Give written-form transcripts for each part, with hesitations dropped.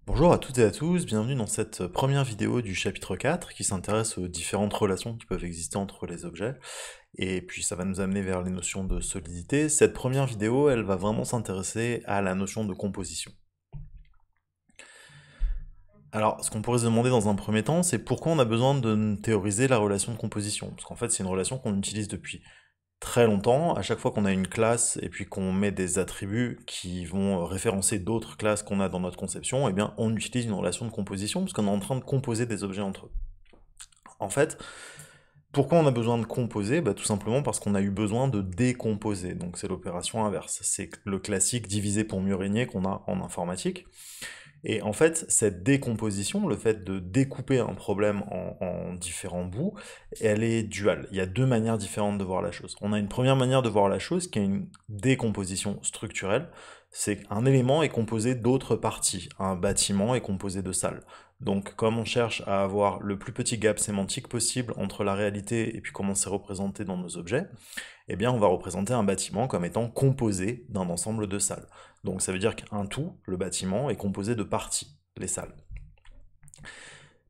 Bonjour à toutes et à tous, bienvenue dans cette première vidéo du chapitre 4 qui s'intéresse aux différentes relations qui peuvent exister entre les objets, et puis ça va nous amener vers les notions de solidité. Cette première vidéo, elle va vraiment s'intéresser à la notion de composition. Alors, ce qu'on pourrait se demander dans un premier temps, c'est pourquoi on a besoin de théoriser la relation de composition, parce qu'en fait c'est une relation qu'on utilise depuis très longtemps. À chaque fois qu'on a une classe et puis qu'on met des attributs qui vont référencer d'autres classes qu'on a dans notre conception, eh bien on utilise une relation de composition parce qu'on est en train de composer des objets entre eux. En fait, pourquoi on a besoin de composer? Bah, tout simplement parce qu'on a eu besoin de décomposer. Donc c'est l'opération inverse. C'est le classique diviser pour mieux régner qu'on a en informatique. Et en fait, cette décomposition, le fait de découper un problème en différents bouts, elle est duale. Il y a deux manières différentes de voir la chose. On a une première manière de voir la chose qui est une décomposition structurelle. C'est qu'un élément est composé d'autres parties. Un bâtiment est composé de salles. Donc, comme on cherche à avoir le plus petit gap sémantique possible entre la réalité et puis comment c'est représenté dans nos objets, eh bien, on va représenter un bâtiment comme étant composé d'un ensemble de salles. Donc ça veut dire qu'un tout, le bâtiment, est composé de parties, les salles.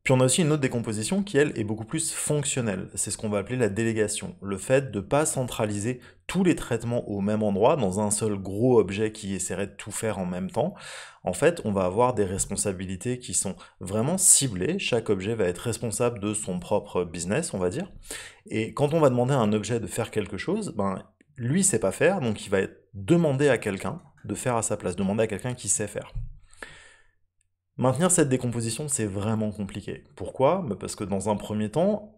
Puis on a aussi une autre décomposition qui, elle, est beaucoup plus fonctionnelle. C'est ce qu'on va appeler la délégation. Le fait de ne pas centraliser tous les traitements au même endroit, dans un seul gros objet qui essaierait de tout faire en même temps. En fait, on va avoir des responsabilités qui sont vraiment ciblées. Chaque objet va être responsable de son propre business, on va dire. Et quand on va demander à un objet de faire quelque chose, ben, lui sait pas faire, donc il va demander à quelqu'un de faire à sa place, demander à quelqu'un qui sait faire. Maintenir cette décomposition, c'est vraiment compliqué. Pourquoi? Bah parce que dans un premier temps,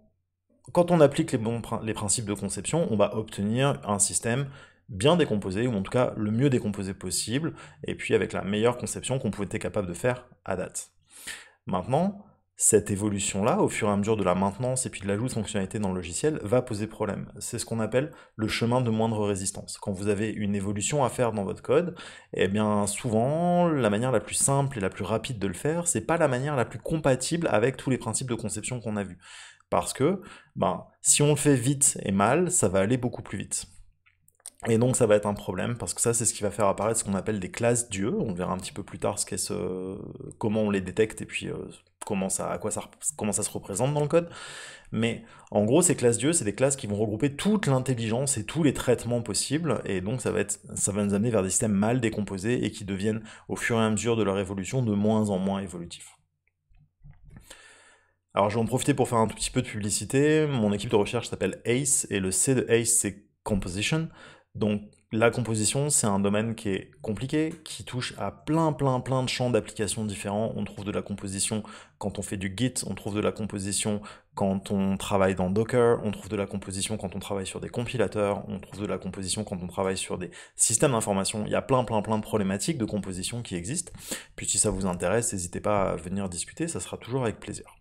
quand on applique les principes de conception, on va obtenir un système bien décomposé, ou en tout cas le mieux décomposé possible, et puis avec la meilleure conception qu'on pouvait être capable de faire à date. Maintenant, cette évolution-là, au fur et à mesure de la maintenance et puis de l'ajout de fonctionnalités dans le logiciel, va poser problème. C'est ce qu'on appelle le chemin de moindre résistance. Quand vous avez une évolution à faire dans votre code, eh bien souvent, la manière la plus simple et la plus rapide de le faire, c'est pas la manière la plus compatible avec tous les principes de conception qu'on a vus. Parce que, si on le fait vite et mal, ça va aller beaucoup plus vite. Et donc ça va être un problème, parce que ça c'est ce qui va faire apparaître ce qu'on appelle des classes dieux. On verra un petit peu plus tard comment on les détecte et puis comment ça se représente dans le code. Mais en gros, ces classes dieux, c'est des classes qui vont regrouper toute l'intelligence et tous les traitements possibles, et donc ça va nous amener vers des systèmes mal décomposés et qui deviennent, au fur et à mesure de leur évolution, de moins en moins évolutifs. Alors je vais en profiter pour faire un tout petit peu de publicité. Mon équipe de recherche s'appelle ACE, et le C de ACE c'est Composition. Donc la composition, c'est un domaine qui est compliqué, qui touche à plein de champs d'application différents. On trouve de la composition quand on fait du Git, on trouve de la composition quand on travaille dans Docker, on trouve de la composition quand on travaille sur des compilateurs, on trouve de la composition quand on travaille sur des systèmes d'information. Il y a plein de problématiques de composition qui existent. Puis si ça vous intéresse, n'hésitez pas à venir discuter, ça sera toujours avec plaisir.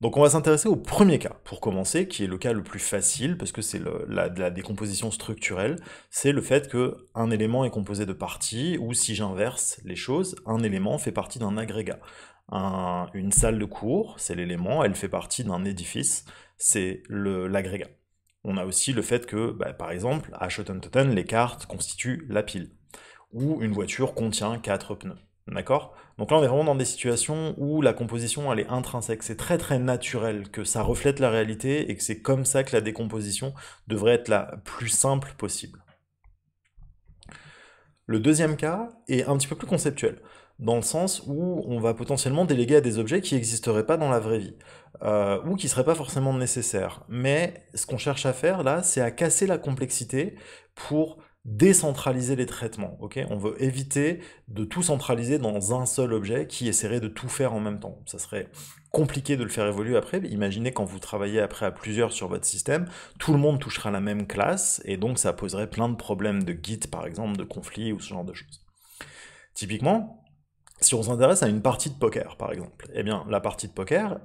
Donc on va s'intéresser au premier cas, pour commencer, qui est le cas le plus facile, parce que c'est la décomposition structurelle, c'est le fait qu'un élément est composé de parties, ou si j'inverse les choses, un élément fait partie d'un agrégat. Une salle de cours, c'est l'élément, elle fait partie d'un édifice, c'est l'agrégat. On a aussi le fait que, par exemple, à Schotten-Totten, les cartes constituent la pile, ou une voiture contient 4 pneus. D'accord? Donc là, on est vraiment dans des situations où la composition, elle est intrinsèque. C'est très naturel, que ça reflète la réalité et que c'est comme ça que la décomposition devrait être la plus simple possible. Le deuxième cas est un petit peu plus conceptuel, dans le sens où on va potentiellement déléguer à des objets qui n'existeraient pas dans la vraie vie, ou qui ne seraient pas forcément nécessaires. Mais ce qu'on cherche à faire là, c'est à casser la complexité pour décentraliser les traitements. Ok, on veut éviter de tout centraliser dans un seul objet qui essaierait de tout faire en même temps. Ça serait compliqué de le faire évoluer après. Imaginez quand vous travaillez après à plusieurs sur votre système, tout le monde touchera la même classe, et donc ça poserait plein de problèmes de Git par exemple, de conflits ou ce genre de choses. Typiquement, si on s'intéresse à une partie de poker par exemple, eh bien la partie de poker,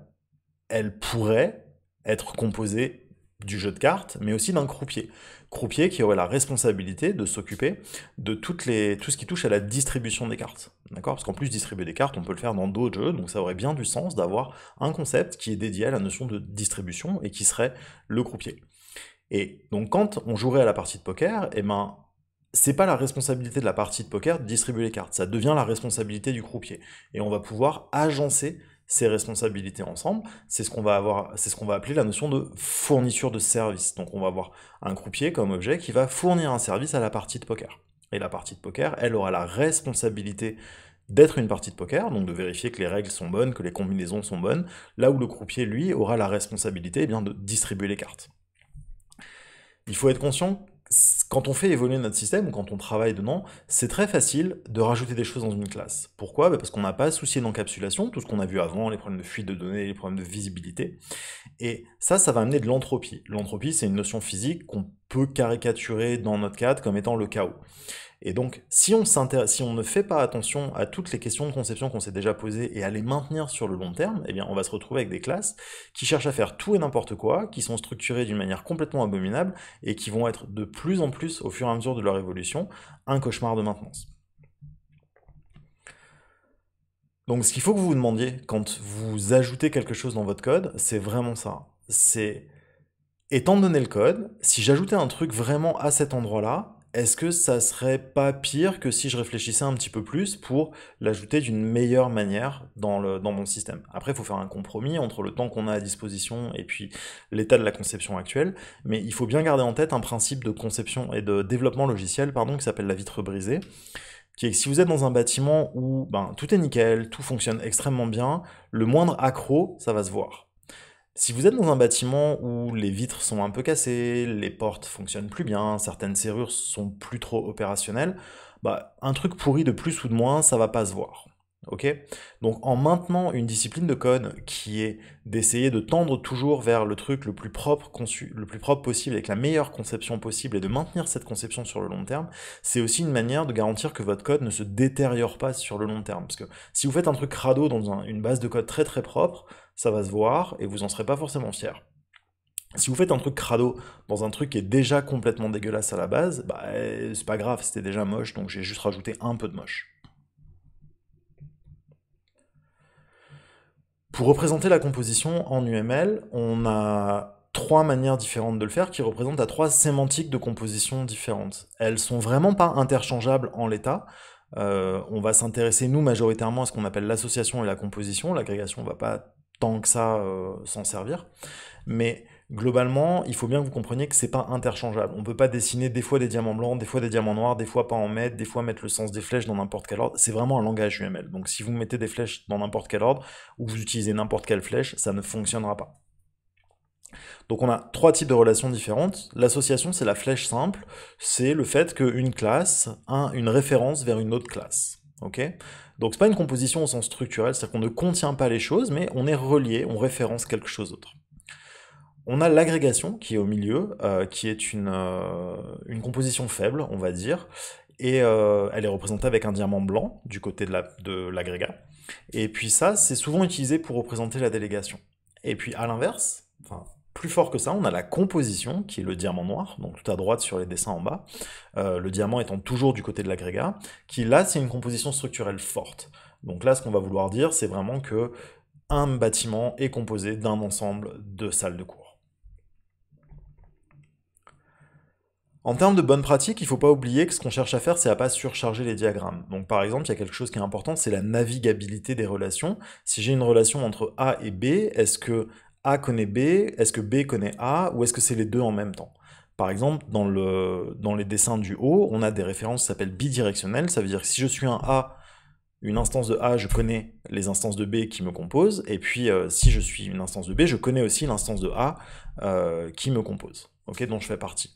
elle pourrait être composée du jeu de cartes, mais aussi d'un croupier. Croupier qui aurait la responsabilité de s'occuper de tout ce qui touche à la distribution des cartes. D'accord? Parce qu'en plus, distribuer des cartes, on peut le faire dans d'autres jeux, donc ça aurait bien du sens d'avoir un concept qui est dédié à la notion de distribution et qui serait le croupier. Et donc quand on jouerait à la partie de poker, eh ben, c'est pas la responsabilité de la partie de poker de distribuer les cartes, ça devient la responsabilité du croupier. Et on va pouvoir agencer ces responsabilités ensemble, c'est ce qu'on va appeler la notion de fourniture de service. Donc on va avoir un croupier comme objet qui va fournir un service à la partie de poker. Et la partie de poker, elle aura la responsabilité d'être une partie de poker, donc de vérifier que les règles sont bonnes, que les combinaisons sont bonnes, là où le croupier, lui, aura la responsabilité bien, de distribuer les cartes. Il faut être conscient, quand on fait évoluer notre système, ou quand on travaille dedans, c'est très facile de rajouter des choses dans une classe. Pourquoi? Parce qu'on n'a pas à se soucier d'encapsulation, tout ce qu'on a vu avant, les problèmes de fuite de données, les problèmes de visibilité. Et ça va amener de l'entropie. L'entropie, c'est une notion physique qu'on peut caricaturer dans notre cadre comme étant le chaos. Et donc, si on ne fait pas attention à toutes les questions de conception qu'on s'est déjà posées et à les maintenir sur le long terme, eh bien, on va se retrouver avec des classes qui cherchent à faire tout et n'importe quoi, qui sont structurées d'une manière complètement abominable et qui vont être de plus en plus, au fur et à mesure de leur évolution, un cauchemar de maintenance. Donc, ce qu'il faut que vous vous demandiez quand vous ajoutez quelque chose dans votre code, c'est vraiment ça. C'est, étant donné le code, si j'ajoutais un truc vraiment à cet endroit-là, est-ce que ça serait pas pire que si je réfléchissais un petit peu plus pour l'ajouter d'une meilleure manière dans mon système? Après, il faut faire un compromis entre le temps qu'on a à disposition et puis l'état de la conception actuelle, mais il faut bien garder en tête un principe de conception et de développement logiciel, pardon, qui s'appelle la vitre brisée, qui est que si vous êtes dans un bâtiment où ben, tout est nickel, tout fonctionne extrêmement bien, le moindre accroc, ça va se voir. Si vous êtes dans un bâtiment où les vitres sont un peu cassées, les portes fonctionnent plus bien, certaines serrures sont plus trop opérationnelles, bah, un truc pourri de plus ou de moins, ça va pas se voir. Ok? Donc en maintenant une discipline de code qui est d'essayer de tendre toujours vers le truc le plus propre conçu, le plus propre possible, avec la meilleure conception possible, et de maintenir cette conception sur le long terme, c'est aussi une manière de garantir que votre code ne se détériore pas sur le long terme. Parce que si vous faites un truc crado dans une base de code très très propre, ça va se voir et vous en serez pas forcément fier. Si vous faites un truc crado dans un truc qui est déjà complètement dégueulasse à la base, bah c'est pas grave, c'était déjà moche, donc j'ai juste rajouté un peu de moche. Pour représenter la composition en UML, on a trois manières différentes de le faire qui représentent à trois sémantiques de composition différentes. Elles sont vraiment pas interchangeables en l'état. On va s'intéresser, nous, majoritairement à ce qu'on appelle l'association et la composition. L'agrégation, on va pas tant que ça s'en servir. Mais globalement, il faut bien que vous compreniez que c'est pas interchangeable. On peut pas dessiner des fois des diamants blancs, des fois des diamants noirs, des fois pas en mettre, des fois mettre le sens des flèches dans n'importe quel ordre. C'est vraiment un langage UML. Donc si vous mettez des flèches dans n'importe quel ordre, ou vous utilisez n'importe quelle flèche, ça ne fonctionnera pas. Donc on a trois types de relations différentes. L'association, c'est la flèche simple, c'est le fait qu'une classe a une référence vers une autre classe. Ok? Donc c'est pas une composition au sens structurel, c'est-à-dire qu'on ne contient pas les choses, mais on est relié, on référence quelque chose d'autre. On a l'agrégation qui est au milieu, qui est une composition faible, on va dire, et elle est représentée avec un diamant blanc du côté de l'agrégat. Et puis ça, c'est souvent utilisé pour représenter la délégation. Et puis à l'inverse, enfin, plus fort que ça, on a la composition, qui est le diamant noir, donc tout à droite sur les dessins en bas, le diamant étant toujours du côté de l'agrégat, qui là, c'est une composition structurelle forte. Donc là, ce qu'on va vouloir dire, c'est vraiment que un bâtiment est composé d'un ensemble de salles de cours. En termes de bonne pratique, il ne faut pas oublier que ce qu'on cherche à faire, c'est à pas surcharger les diagrammes. Donc par exemple, il y a quelque chose qui est important, c'est la navigabilité des relations. Si j'ai une relation entre A et B, est-ce que A connaît B, est-ce que B connaît A, ou est-ce que c'est les deux en même temps? Par exemple, dans les dessins du haut, on a des références qui s'appellent bidirectionnelles, ça veut dire que si je suis un A, une instance de A, je connais les instances de B qui me composent, et puis si je suis une instance de B, je connais aussi l'instance de A qui me compose, ok, dont je fais partie.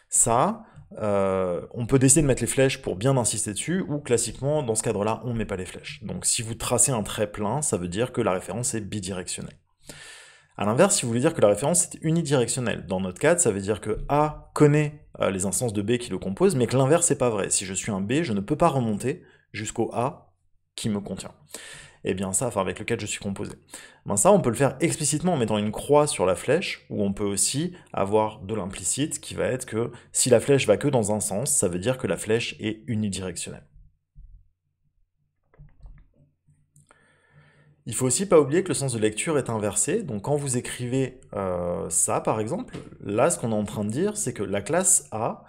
Ça, on peut décider de mettre les flèches pour bien insister dessus, ou classiquement, dans ce cadre-là, on ne met pas les flèches. Donc si vous tracez un trait plein, ça veut dire que la référence est bidirectionnelle. A l'inverse, si vous voulez dire que la référence est unidirectionnelle, dans notre cadre, ça veut dire que A connaît les instances de B qui le composent, mais que l'inverse n'est pas vrai. Si je suis un B, je ne peux pas remonter jusqu'au A qui me contient. Et bien ça, enfin avec lequel je suis composé. Ben ça, on peut le faire explicitement en mettant une croix sur la flèche, ou on peut aussi avoir de l'implicite qui va être que si la flèche va que dans un sens, ça veut dire que la flèche est unidirectionnelle. Il faut aussi pas oublier que le sens de lecture est inversé, donc quand vous écrivez ça par exemple, là ce qu'on est en train de dire, c'est que la classe A,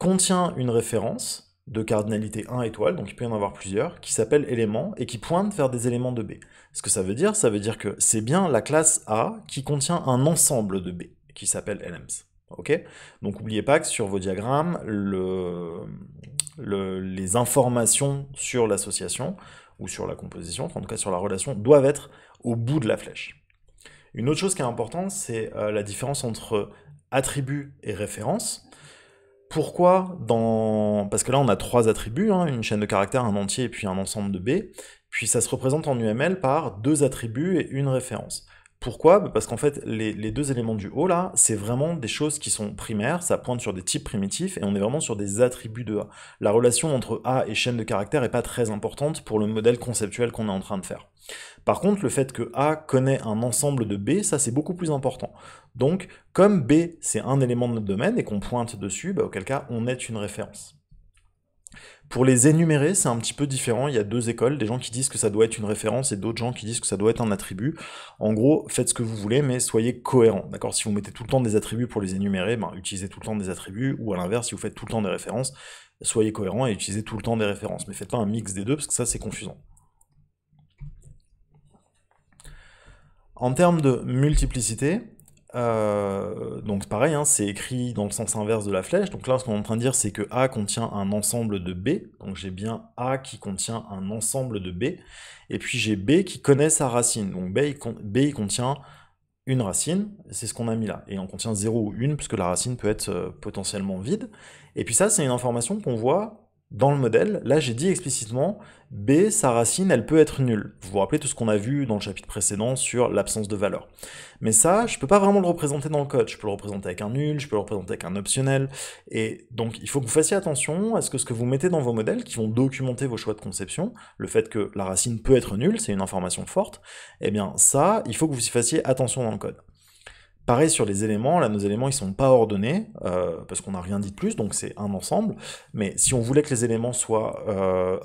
contient une référence de cardinalité 1 étoile, donc il peut y en avoir plusieurs, qui s'appelle élément et qui pointe vers des éléments de B. Ce que ça veut dire que c'est bien la classe A qui contient un ensemble de B, qui s'appelle elements. Ok. Donc n'oubliez pas que sur vos diagrammes, les informations sur l'association, ou sur la composition, en tout cas sur la relation, doivent être au bout de la flèche. Une autre chose qui est importante, c'est la différence entre attribut et référence. Pourquoi Parce que là, on a 3 attributs, hein, une chaîne de caractères, un entier, et puis un ensemble de B, puis ça se représente en UML par 2 attributs et une référence. Pourquoi? Parce qu'en fait, les 2 éléments du haut, là, c'est vraiment des choses qui sont primaires, ça pointe sur des types primitifs, et on est vraiment sur des attributs de A. La relation entre A et chaîne de caractères n'est pas très importante pour le modèle conceptuel qu'on est en train de faire. Par contre, le fait que A connaît un ensemble de B, ça c'est beaucoup plus important. Donc, comme B c'est un élément de notre domaine et qu'on pointe dessus, auquel cas on est une référence. Pour les énumérer, c'est un petit peu différent, il y a 2 écoles, des gens qui disent que ça doit être une référence et d'autres gens qui disent que ça doit être un attribut. En gros, faites ce que vous voulez, mais soyez cohérents, d'accord? Si vous mettez tout le temps des attributs pour les énumérer, utilisez tout le temps des attributs, ou à l'inverse, si vous faites tout le temps des références, soyez cohérents et utilisez tout le temps des références, mais faites pas un mix des deux, parce que ça c'est confusant. En termes de multiplicité, donc pareil, hein, c'est écrit dans le sens inverse de la flèche. Donc là, ce qu'on est en train de dire, c'est que A contient un ensemble de B. Donc j'ai bien A qui contient un ensemble de B. Et puis j'ai B qui connaît sa racine. Donc B il contient une racine, c'est ce qu'on a mis là. Et on contient 0 ou 1, puisque la racine peut être potentiellement vide. Et puis ça, c'est une information qu'on voit dans le modèle. Là, j'ai dit explicitement, B, sa racine, elle peut être nulle. Vous vous rappelez tout ce qu'on a vu dans le chapitre précédent sur l'absence de valeur. Mais ça, je peux pas vraiment le représenter dans le code. Je peux le représenter avec un nul, je peux le représenter avec un optionnel. Et donc, il faut que vous fassiez attention à ce que vous mettez dans vos modèles, qui vont documenter vos choix de conception, le fait que la racine peut être nulle, c'est une information forte, eh bien ça, il faut que vous y fassiez attention dans le code. Pareil sur les éléments, là nos éléments ils sont pas ordonnés, parce qu'on n'a rien dit de plus, donc c'est un ensemble, mais si on voulait que les éléments soient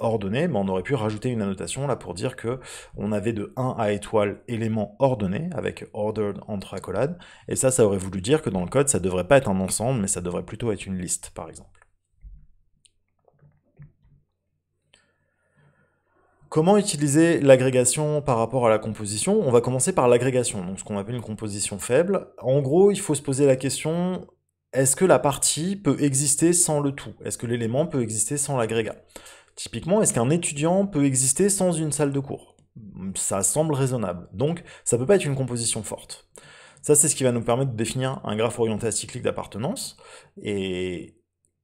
ordonnés, on aurait pu rajouter une annotation là pour dire que on avait de 1 à étoile éléments ordonnés, avec ordered entre accolades, et ça aurait voulu dire que dans le code ça devrait pas être un ensemble, mais ça devrait plutôt être une liste par exemple. Comment utiliser l'agrégation par rapport à la composition? On va commencer par l'agrégation, donc ce qu'on appelle une composition faible. En gros, il faut se poser la question, est-ce que la partie peut exister sans le tout? Est-ce que l'élément peut exister sans l'agrégat? Typiquement, est-ce qu'un étudiant peut exister sans une salle de cours? Ça semble raisonnable. Donc, ça peut pas être une composition forte. Ça, c'est ce qui va nous permettre de définir un graphe orienté acyclique d'appartenance. Et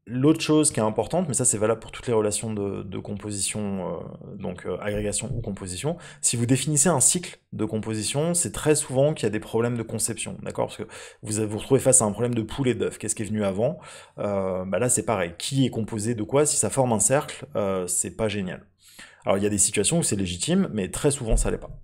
l'autre chose qui est importante, mais ça c'est valable pour toutes les relations de composition, donc agrégation ou composition, si vous définissez un cycle de composition, c'est très souvent qu'il y a des problèmes de conception, d'accord? Parce que vous vous retrouvez face à un problème de poule et d'œuf, qu'est-ce qui est venu avant? Là c'est pareil, qui est composé de quoi? Si ça forme un cercle, c'est pas génial. Alors il y a des situations où c'est légitime, mais très souvent ça l'est pas.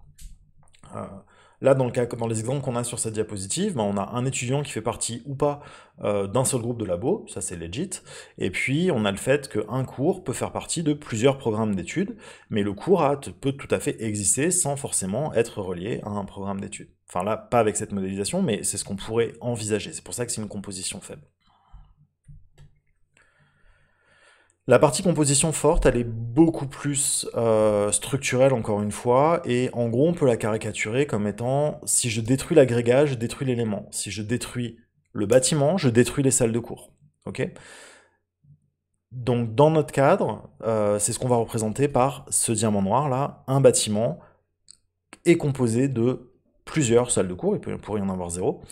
Là, dans les exemples qu'on a sur cette diapositive, on a un étudiant qui fait partie ou pas d'un seul groupe de labo, ça c'est legit, et puis on a le fait qu'un cours peut faire partie de plusieurs programmes d'études, mais le cours peut tout à fait exister sans forcément être relié à un programme d'études. Enfin là, pas avec cette modélisation, mais c'est ce qu'on pourrait envisager, c'est pour ça que c'est une composition faible. La partie composition forte, elle est beaucoup plus structurelle encore une fois, et en gros on peut la caricaturer comme étant, si je détruis l'agrégat, je détruis l'élément. Si je détruis le bâtiment, je détruis les salles de cours. Ok? Donc dans notre cadre, c'est ce qu'on va représenter par ce diamant noir là, un bâtiment est composé de plusieurs salles de cours, il pourrait y en avoir 0,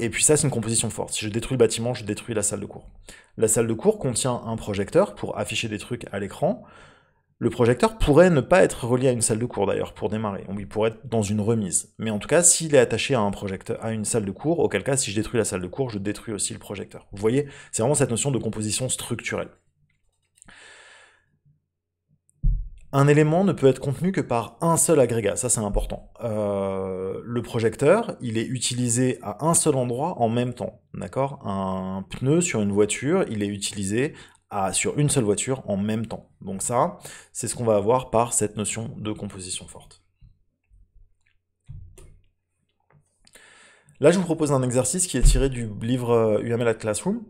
et puis ça c'est une composition forte. Si je détruis le bâtiment, je détruis la salle de cours. La salle de cours contient un projecteur pour afficher des trucs à l'écran. Le projecteur pourrait ne pas être relié à une salle de cours d'ailleurs pour démarrer, il pourrait être dans une remise. Mais en tout cas, s'il est attaché à un projecteur, à une salle de cours, auquel cas si je détruis la salle de cours, je détruis aussi le projecteur. Vous voyez, c'est vraiment cette notion de composition structurelle. Un élément ne peut être contenu que par un seul agrégat, ça c'est important. Le projecteur, il est utilisé à un seul endroit en même temps, d'accord? Un pneu sur une voiture, il est utilisé sur une seule voiture en même temps. Donc ça, c'est ce qu'on va avoir par cette notion de composition forte. Là, je vous propose un exercice qui est tiré du livre UML at Classroom,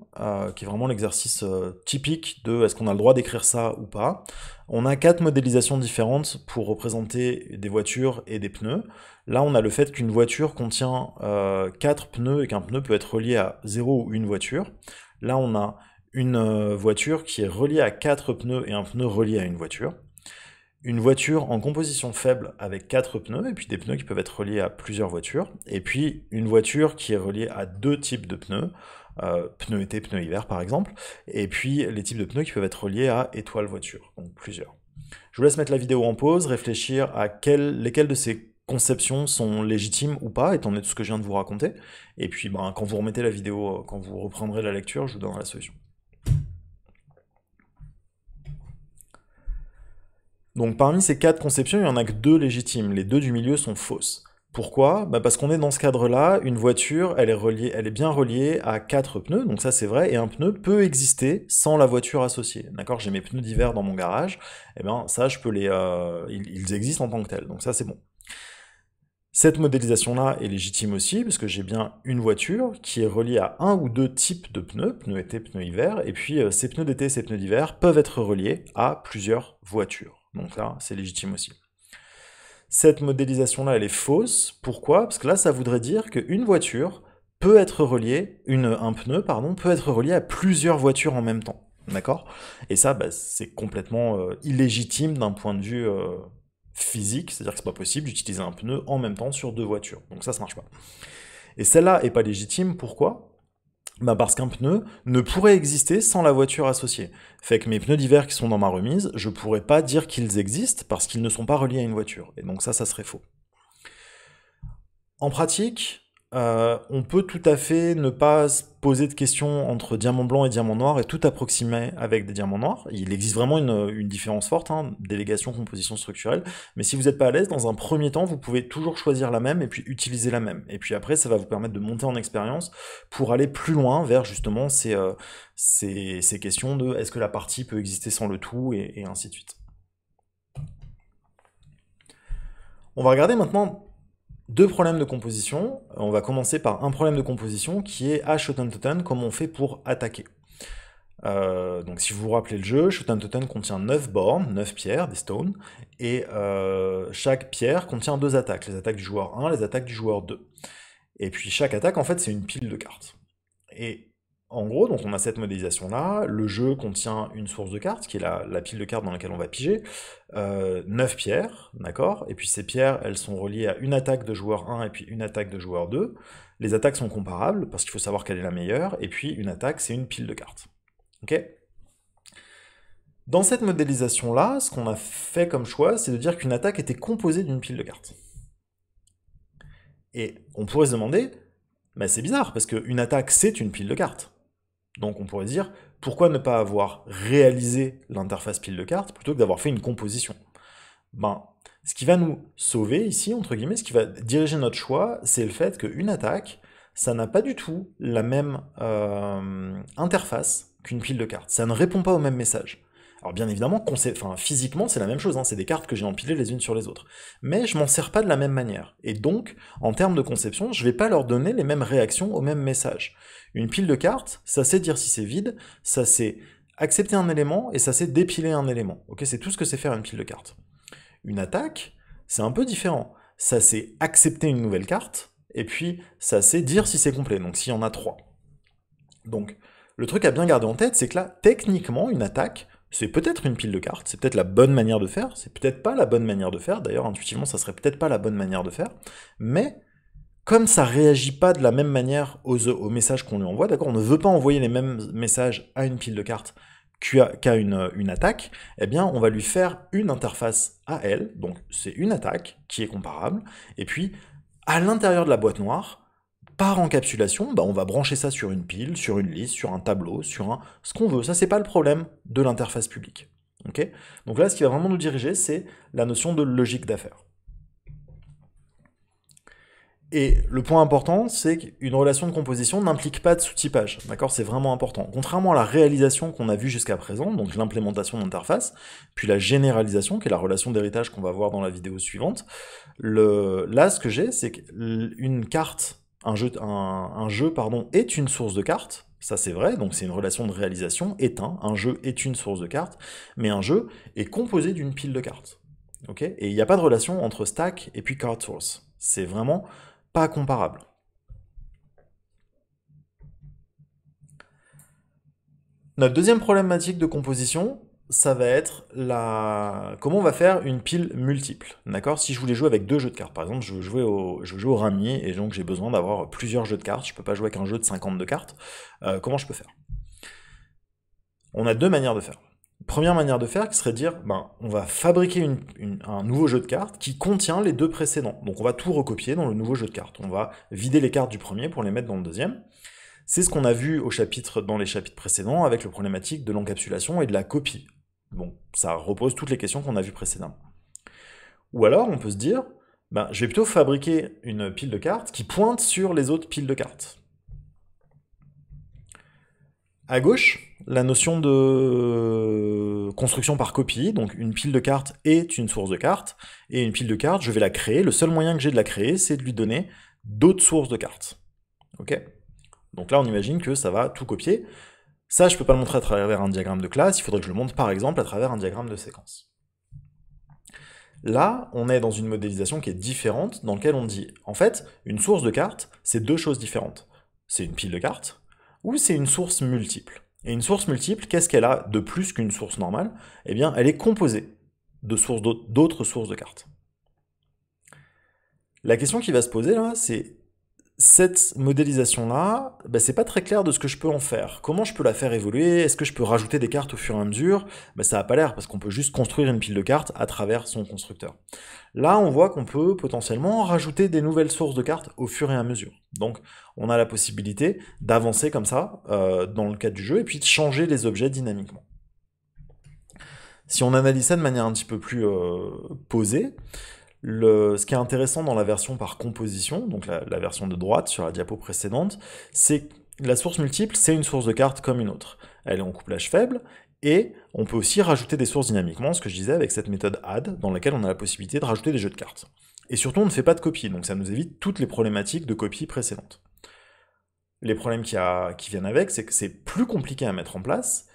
qui est vraiment l'exercice typique de est-ce qu'on a le droit d'écrire ça ou pas. On a 4 modélisations différentes pour représenter des voitures et des pneus. Là, on a le fait qu'une voiture contient 4 pneus et qu'un pneu peut être relié à 0 ou une voiture. Là, on a une voiture qui est reliée à 4 pneus et un pneu relié à une voiture. Une voiture en composition faible avec 4 pneus, et puis des pneus qui peuvent être reliés à plusieurs voitures, et puis une voiture qui est reliée à 2 types de pneus, pneus été, pneus hiver par exemple, et puis les types de pneus qui peuvent être reliés à étoile voiture, donc plusieurs. Je vous laisse mettre la vidéo en pause, réfléchir à lesquelles de ces conceptions sont légitimes ou pas, étant donné tout ce que je viens de vous raconter, et puis quand vous remettez la vidéo, quand vous reprendrez la lecture, je vous donnerai la solution. Donc parmi ces 4 conceptions, il n'y en a que 2 légitimes, les 2 du milieu sont fausses. Pourquoi? Parce qu'on est dans ce cadre-là, une voiture, elle est bien reliée à 4 pneus, donc ça c'est vrai, et un pneu peut exister sans la voiture associée. D'accord? J'ai mes pneus d'hiver dans mon garage, et bien ça je peux ils existent en tant que tels, donc ça c'est bon. Cette modélisation-là est légitime aussi, parce que j'ai bien une voiture qui est reliée à un ou 2 types de pneus, pneus été, pneus hiver, et puis ces pneus d'été, ces pneus d'hiver peuvent être reliés à plusieurs voitures. Donc là, c'est légitime aussi. Cette modélisation-là, elle est fausse. Pourquoi? Parce que là, ça voudrait dire qu'une voiture peut être reliée, un pneu, pardon, peut être relié à plusieurs voitures en même temps. D'accord? Et ça, c'est complètement illégitime d'un point de vue physique, c'est-à-dire que c'est pas possible d'utiliser un pneu en même temps sur 2 voitures. Donc ça marche pas. Et celle-là est pas légitime, pourquoi? Parce qu'un pneu ne pourrait exister sans la voiture associée. Fait que mes pneus d'hiver qui sont dans ma remise, je pourrais pas dire qu'ils existent parce qu'ils ne sont pas reliés à une voiture. Et donc ça serait faux. En pratique, on peut tout à fait ne pas se poser de questions entre diamant blanc et diamant noir et tout approximer avec des diamants noirs. Il existe vraiment une différence forte, délégation, composition structurelle, mais si vous n'êtes pas à l'aise, dans un premier temps, vous pouvez toujours choisir la même et puis utiliser la même. Et puis après, ça va vous permettre de monter en expérience pour aller plus loin vers justement ces questions de est-ce que la partie peut exister sans le tout et ainsi de suite. On va regarder maintenant 2 problèmes de composition. On va commencer par un problème de composition qui est à Shoten-Toten, comment on fait pour attaquer. Donc si vous vous rappelez le jeu, Shoten-Toten contient 9 bornes, 9 pierres, des stones, et chaque pierre contient 2 attaques, les attaques du joueur 1, les attaques du joueur 2. Et puis chaque attaque, en fait, c'est une pile de cartes. Et en gros, donc on a cette modélisation-là, le jeu contient une source de cartes, qui est la pile de cartes dans laquelle on va piger, 9 pierres, d'accord? Et puis ces pierres, elles sont reliées à une attaque de joueur 1 et puis une attaque de joueur 2. Les attaques sont comparables, parce qu'il faut savoir quelle est la meilleure, et puis une attaque, c'est une pile de cartes. Ok? Dans cette modélisation-là, ce qu'on a fait comme choix, c'est de dire qu'une attaque était composée d'une pile de cartes. Et on pourrait se demander, c'est bizarre, parce qu'une attaque, c'est une pile de cartes. Donc on pourrait dire, pourquoi ne pas avoir réalisé l'interface pile de cartes plutôt que d'avoir fait une composition? Ce qui va nous sauver ici, entre guillemets, ce qui va diriger notre choix, c'est le fait qu'une attaque, ça n'a pas du tout la même interface qu'une pile de cartes. Ça ne répond pas au même message. Alors bien évidemment, physiquement, c'est la même chose, c'est des cartes que j'ai empilées les unes sur les autres. Mais je m'en sers pas de la même manière. Et donc, en termes de conception, je vais pas leur donner les mêmes réactions au même message. Une pile de cartes, ça sait dire si c'est vide, ça sait accepter un élément, et ça sait dépiler un élément. Ok, c'est tout ce que c'est faire une pile de cartes. Une attaque, c'est un peu différent. Ça sait accepter une nouvelle carte, et puis ça sait dire si c'est complet, donc s'il y en a 3. Donc, le truc à bien garder en tête, c'est que là, techniquement, une attaque, c'est peut-être une pile de cartes, c'est peut-être la bonne manière de faire, c'est peut-être pas la bonne manière de faire, d'ailleurs, intuitivement, ça serait peut-être pas la bonne manière de faire, mais comme ça réagit pas de la même manière aux messages qu'on lui envoie, d'accord, on ne veut pas envoyer les mêmes messages à une pile de cartes qu'à une attaque, eh bien, on va lui faire une interface à elle, donc c'est une attaque qui est comparable, et puis, à l'intérieur de la boîte noire, par encapsulation, on va brancher ça sur une pile, sur une liste, sur un tableau, sur ce qu'on veut. Ça, c'est pas le problème de l'interface publique. Okay, donc là, ce qui va vraiment nous diriger, c'est la notion de logique d'affaires. Et le point important, c'est qu'une relation de composition n'implique pas de sous-typage, d'accord? C'est vraiment important. Contrairement à la réalisation qu'on a vue jusqu'à présent, donc l'implémentation d'interface, puis la généralisation, qui est la relation d'héritage qu'on va voir dans la vidéo suivante, là, ce que j'ai, c'est qu'une carte un jeu pardon, est une source de cartes, ça c'est vrai, donc c'est une relation de réalisation, un jeu est une source de cartes, mais un jeu est composé d'une pile de cartes. Ok, et il n'y a pas de relation entre stack et puis card source. C'est vraiment pas comparable. Notre deuxième problématique de composition, ça va être comment on va faire une pile multiple. D'accord? Si je voulais jouer avec deux jeux de cartes, par exemple, je veux jouer au ramier, et donc j'ai besoin d'avoir plusieurs jeux de cartes, je peux pas jouer avec un jeu de 52 cartes, comment je peux faire? On a deux manières de faire. Première manière de faire qui serait de dire, on va fabriquer un nouveau jeu de cartes qui contient les deux précédents. Donc on va tout recopier dans le nouveau jeu de cartes. On va vider les cartes du premier pour les mettre dans le deuxième. C'est ce qu'on a vu dans les chapitres précédents avec le problématique de l'encapsulation et de la copie. Bon, ça repose toutes les questions qu'on a vues précédemment. Ou alors on peut se dire, je vais plutôt fabriquer une pile de cartes qui pointe sur les autres piles de cartes. À gauche, la notion de construction par copie, donc une pile de cartes est une source de cartes, et une pile de cartes, je vais la créer, le seul moyen que j'ai de la créer, c'est de lui donner d'autres sources de cartes. Ok? Donc là, on imagine que ça va tout copier. Ça, je peux pas le montrer à travers un diagramme de classe, il faudrait que je le montre par exemple à travers un diagramme de séquence. Là, on est dans une modélisation qui est différente, dans laquelle on dit, en fait, une source de cartes, c'est deux choses différentes. C'est une pile de cartes, ou c'est une source multiple. Et une source multiple, qu'est-ce qu'elle a de plus qu'une source normale? Eh bien, elle est composée d'autres sources de cartes. La question qui va se poser là, c'est cette modélisation-là, c'est pas très clair de ce que je peux en faire. Comment je peux la faire évoluer? Est-ce que je peux rajouter des cartes au fur et à mesure? Ça n'a pas l'air, parce qu'on peut juste construire une pile de cartes à travers son constructeur. Là, on voit qu'on peut potentiellement rajouter des nouvelles sources de cartes au fur et à mesure. Donc, on a la possibilité d'avancer comme ça, dans le cadre du jeu, et puis de changer les objets dynamiquement. Si on analyse ça de manière un petit peu plus posée, ce qui est intéressant dans la version par composition, donc la version de droite sur la diapo précédente, c'est que la source multiple, c'est une source de cartes comme une autre. Elle est en couplage faible, et on peut aussi rajouter des sources dynamiquement, ce que je disais avec cette méthode add, dans laquelle on a la possibilité de rajouter des jeux de cartes. Et surtout, on ne fait pas de copie, donc ça nous évite toutes les problématiques de copie précédentes. Les problèmes qui viennent avec, c'est que c'est plus compliqué à mettre en place,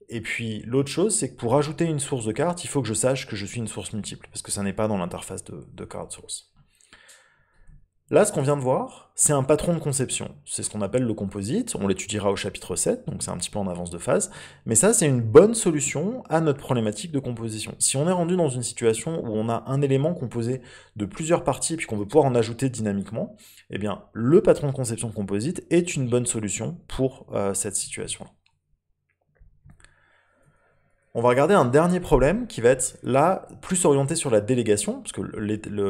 et puis l'autre chose, c'est que pour ajouter une source de carte, il faut que je sache que je suis une source multiple, parce que ça n'est pas dans l'interface de card source. Là, ce qu'on vient de voir, c'est un patron de conception. C'est ce qu'on appelle le composite, on l'étudiera au chapitre 7, donc c'est un petit peu en avance de phase, mais ça, c'est une bonne solution à notre problématique de composition. Si on est rendu dans une situation où on a un élément composé de plusieurs parties, puis qu'on veut pouvoir en ajouter dynamiquement, eh bien, le patron de conception composite est une bonne solution pour cette situation-là. On va regarder un dernier problème qui va être là plus orienté sur la délégation, parce que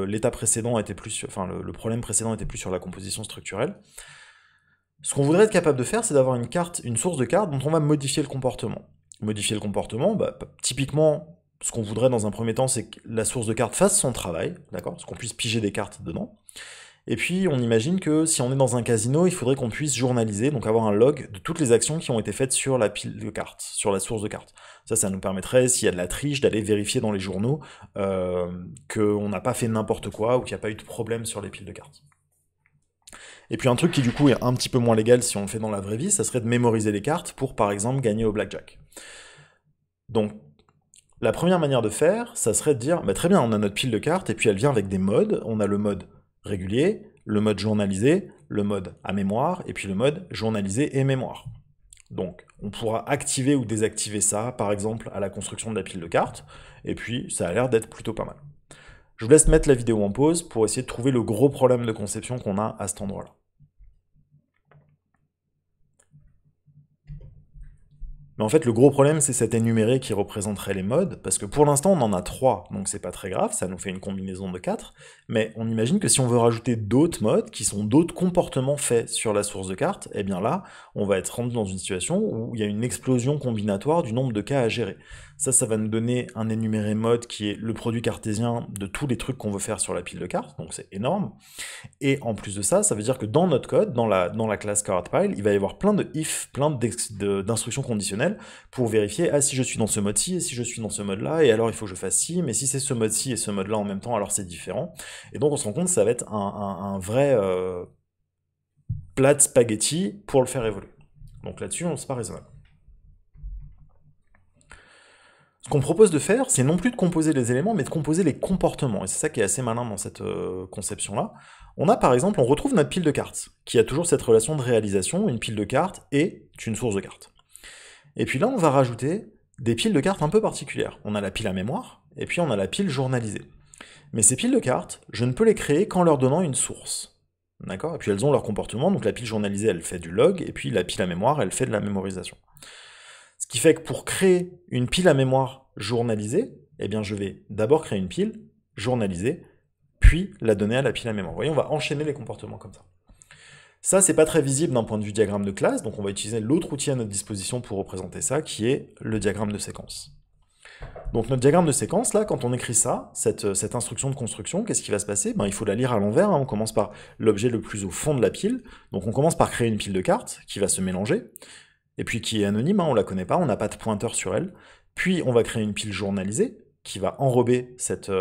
l'état précédent était plus, le problème précédent était plus sur la composition structurelle. Ce qu'on voudrait être capable de faire, c'est d'avoir une source de carte dont on va modifier le comportement. Modifier le comportement, typiquement, ce qu'on voudrait dans un premier temps, c'est que la source de carte fasse son travail, d'accord, qu'on puisse piger des cartes dedans. Et puis, on imagine que si on est dans un casino, il faudrait qu'on puisse journaliser, donc avoir un log de toutes les actions qui ont été faites sur la pile de cartes, sur la source de cartes. Ça nous permettrait, s'il y a de la triche, d'aller vérifier dans les journaux qu'on n'a pas fait n'importe quoi ou qu'il n'y a pas eu de problème sur les piles de cartes. Et puis un truc qui du coup est un petit peu moins légal si on le fait dans la vraie vie, ça serait de mémoriser les cartes pour par exemple gagner au blackjack. Donc la première manière de faire, ça serait de dire, très bien, on a notre pile de cartes et puis elle vient avec des modes, on a le mode régulier, le mode journalisé, le mode à mémoire, et puis le mode journalisé et mémoire. Donc, on pourra activer ou désactiver ça, par exemple, à la construction de la pile de cartes, et puis ça a l'air d'être plutôt pas mal. Je vous laisse mettre la vidéo en pause pour essayer de trouver le gros problème de conception qu'on a à cet endroit-là. Mais en fait, le gros problème, c'est cet énuméré qui représenterait les modes, parce que pour l'instant, on en a 3, donc c'est pas très grave, ça nous fait une combinaison de 4, mais on imagine que si on veut rajouter d'autres modes, qui sont d'autres comportements faits sur la source de carte, eh bien là, on va être rendu dans une situation où il y a une explosion combinatoire du nombre de cas à gérer. Ça va nous donner un énuméré mode qui est le produit cartésien de tous les trucs qu'on veut faire sur la pile de cartes, donc c'est énorme. Et en plus de ça, ça veut dire que dans notre code, dans la classe cardPile, il va y avoir plein de if, plein d'instructions conditionnelles pour vérifier, si je suis dans ce mode-ci, et si je suis dans ce mode-là, et alors il faut que je fasse ci, mais si c'est ce mode-ci et ce mode-là en même temps, alors c'est différent. Et donc on se rend compte que ça va être un vrai plat de spaghetti pour le faire évoluer. Donc là-dessus, c'est pas raisonnable. Ce qu'on propose de faire, c'est non plus de composer les éléments, mais de composer les comportements. Et c'est ça qui est assez malin dans cette conception-là. On a par exemple, on retrouve notre pile de cartes, qui a toujours cette relation de réalisation, une pile de cartes est une source de cartes. Et puis là, on va rajouter des piles de cartes un peu particulières. On a la pile à mémoire, et puis on a la pile journalisée. Mais ces piles de cartes, je ne peux les créer qu'en leur donnant une source. D'accord? Et puis elles ont leur comportement, donc la pile journalisée, elle fait du log, et puis la pile à mémoire, elle fait de la mémorisation. Ce qui fait que pour créer une pile à mémoire journalisée, eh bien je vais d'abord créer une pile journalisée, puis la donner à la pile à mémoire. Vous voyez, on va enchaîner les comportements comme ça. Ça, c'est pas très visible d'un point de vue diagramme de classe, donc on va utiliser l'autre outil à notre disposition pour représenter ça, qui est le diagramme de séquence. Donc notre diagramme de séquence, là, quand on écrit ça, cette instruction de construction, qu'est-ce qui va se passer? Il faut la lire à l'envers, hein. On commence par l'objet le plus au fond de la pile, donc on commence par créer une pile de cartes qui va se mélanger, et puis qui est anonyme, hein, on la connaît pas, on n'a pas de pointeur sur elle, puis on va créer une pile journalisée, qui va enrober cette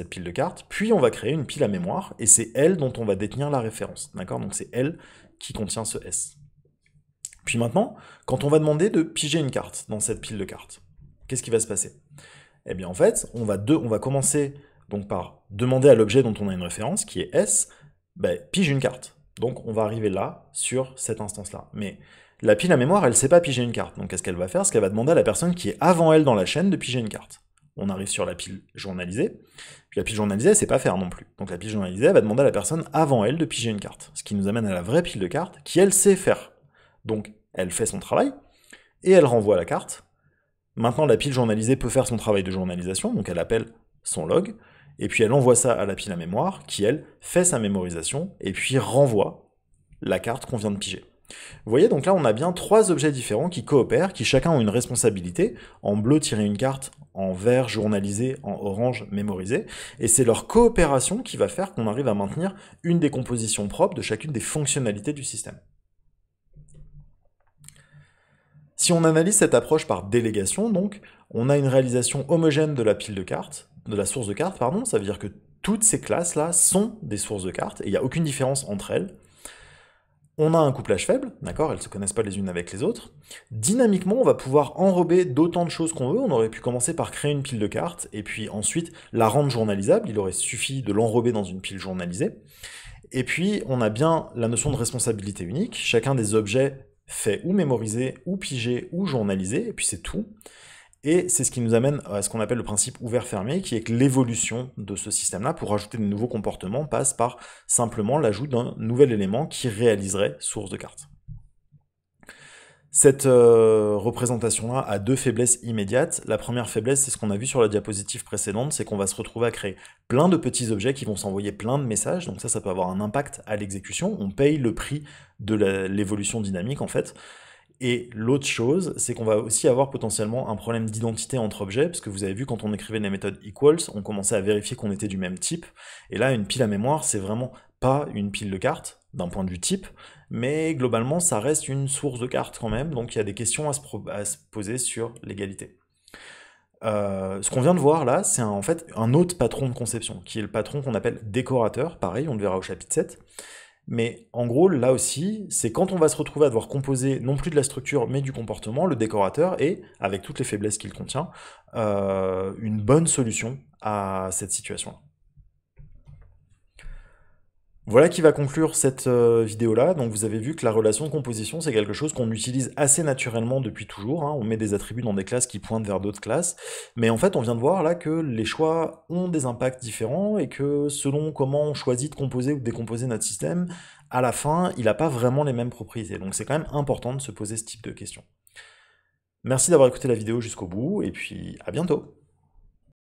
pile de cartes, puis on va créer une pile à mémoire, et c'est elle dont on va détenir la référence, d'accord? Donc c'est elle qui contient ce S. Puis maintenant, quand on va demander de piger une carte dans cette pile de cartes, qu'est-ce qui va se passer? Eh bien en fait, on va commencer donc par demander à l'objet dont on a une référence, qui est S, pige une carte. Donc on va arriver là, sur cette instance-là. Mais la pile à mémoire, elle ne sait pas piger une carte. Donc qu'est-ce qu'elle va faire? C'est qu'elle va demander à la personne qui est avant elle dans la chaîne de piger une carte. On arrive sur la pile journalisée, puis la pile journalisée, elle ne sait pas faire non plus. Donc la pile journalisée, elle va demander à la personne avant elle de piger une carte. Ce qui nous amène à la vraie pile de cartes, qui elle sait faire. Donc elle fait son travail, et elle renvoie la carte. Maintenant, la pile journalisée peut faire son travail de journalisation, donc elle appelle son log, et puis elle envoie ça à la pile à mémoire, qui elle fait sa mémorisation, et puis renvoie la carte qu'on vient de piger. Vous voyez, donc là on a bien trois objets différents qui coopèrent, qui chacun ont une responsabilité. En bleu, tirer une carte, en vert, journaliser, en orange, mémoriser. Et c'est leur coopération qui va faire qu'on arrive à maintenir une décomposition propre de chacune des fonctionnalités du système. Si on analyse cette approche par délégation, donc, on a une réalisation homogène de la pile de cartes, de la source de cartes, pardon, ça veut dire que toutes ces classes-là sont des sources de cartes, et il n'y a aucune différence entre elles. On a un couplage faible, d'accord, elles ne se connaissent pas les unes avec les autres. Dynamiquement, on va pouvoir enrober d'autant de choses qu'on veut. On aurait pu commencer par créer une pile de cartes, et puis ensuite la rendre journalisable. Il aurait suffi de l'enrober dans une pile journalisée. Et puis, on a bien la notion de responsabilité unique. Chacun des objets fait ou mémoriser, ou piger, ou journaliser, et puis c'est tout. Et c'est ce qui nous amène à ce qu'on appelle le principe ouvert-fermé, qui est que l'évolution de ce système-là, pour rajouter de nouveaux comportements, passe par simplement l'ajout d'un nouvel élément qui réaliserait source de carte. Cette représentation-là a deux faiblesses immédiates. La première faiblesse, c'est ce qu'on a vu sur la diapositive précédente, c'est qu'on va se retrouver à créer plein de petits objets qui vont s'envoyer plein de messages, donc ça peut avoir un impact à l'exécution, on paye le prix de l'évolution dynamique en fait. Et l'autre chose, c'est qu'on va aussi avoir potentiellement un problème d'identité entre objets, parce que vous avez vu quand on écrivait les méthodes equals, on commençait à vérifier qu'on était du même type, et là une pile à mémoire, c'est vraiment pas une pile de cartes, d'un point de vue type, mais globalement ça reste une source de cartes quand même, donc il y a des questions à se poser sur l'égalité. Ce qu'on vient de voir là, c'est en fait un autre patron de conception, qui est le patron qu'on appelle décorateur, pareil, on le verra au chapitre 7, mais en gros, là aussi, c'est quand on va se retrouver à devoir composer non plus de la structure, mais du comportement, le décorateur est, avec toutes les faiblesses qu'il contient, une bonne solution à cette situation-là. Voilà qui va conclure cette vidéo-là. Donc vous avez vu que la relation de composition, c'est quelque chose qu'on utilise assez naturellement depuis toujours, hein. On met des attributs dans des classes qui pointent vers d'autres classes, mais en fait on vient de voir là que les choix ont des impacts différents, et que selon comment on choisit de composer ou de décomposer notre système, à la fin, il n'a pas vraiment les mêmes propriétés. Donc c'est quand même important de se poser ce type de questions. Merci d'avoir écouté la vidéo jusqu'au bout, et puis à bientôt.